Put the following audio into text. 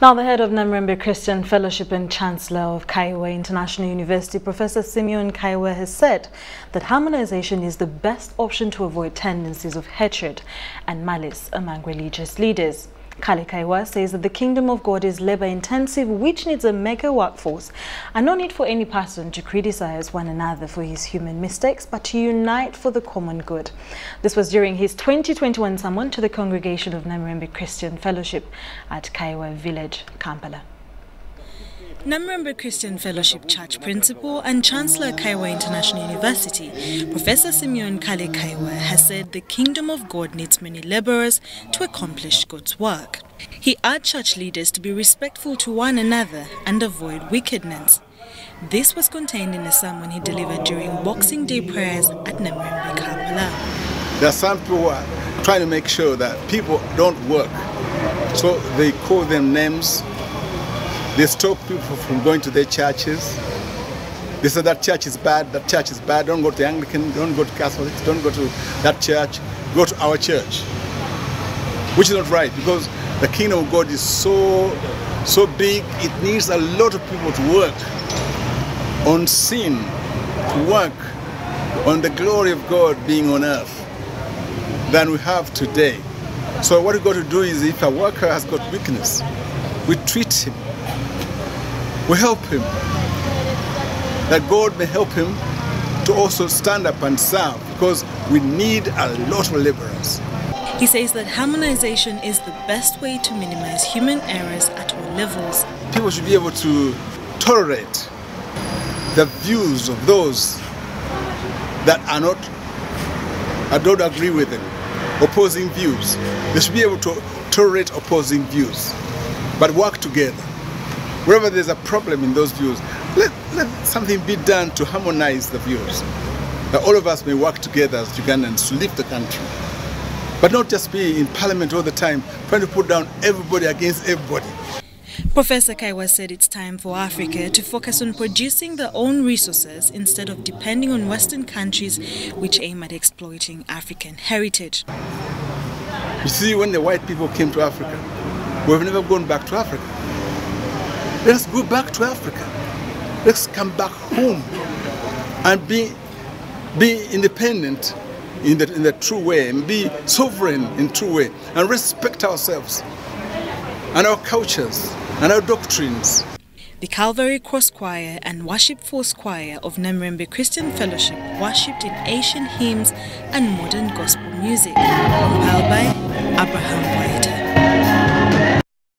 Now, the head of Namrembe Christian Fellowship and Chancellor of Kayiwa International University, Prof Simeon Kale Kayiwa, has said that harmonization is the best option to avoid tendencies of hatred and malice among religious leaders. Kale Kayiwa says that the kingdom of God is labor-intensive, which needs a mega workforce, and no need for any person to criticize one another for his human mistakes, but to unite for the common good. This was during his 2021 sermon to the congregation of Namrembe Christian Fellowship at Kayiwa Village, Kampala. Namrembe Christian Fellowship Church Principal and Chancellor Kayiwa International University, Prof Simeon Kale Kayiwa, has said the kingdom of God needs many laborers to accomplish God's work. He urged church leaders to be respectful to one another and avoid wickedness. This was contained in a sermon he delivered during Boxing Day prayers at Namrembe, Kampala. There are some people who are trying to make sure that people don't work, so they call them names. They stop people from going to their churches. They say that church is bad, that church is bad, don't go to the Anglican, don't go to Catholics, don't go to that church, go to our church. Which is not right, because the kingdom of God is so big, it needs a lot of people to work on sin, to work on the glory of God being on earth than we have today. So what we've got to do is, if a worker has got weakness, we treat him. We help him, that God may help him to also stand up and serve, because we need a lot of laborers. He says that harmonization is the best way to minimize human errors at all levels. People should be able to tolerate the views of those that I don't agree with them, opposing views. They should be able to tolerate opposing views, but work together. Wherever there's a problem in those views, let something be done to harmonize the views, that all of us may work together as Ugandans to lift the country. But not just be in parliament all the time, trying to put down everybody against everybody. Professor Kayiwa said it's time for Africa to focus on producing their own resources instead of depending on Western countries which aim at exploiting African heritage. You see, when the white people came to Africa, we've never gone back to Africa. Let's go back to Africa. Let's come back home and be independent in the true way, and be sovereign in true way, and respect ourselves and our cultures and our doctrines. The Calvary Cross Choir and Worship Force Choir of Namrembe Christian Fellowship worshipped in Asian hymns and modern gospel music, compiled by Abraham White.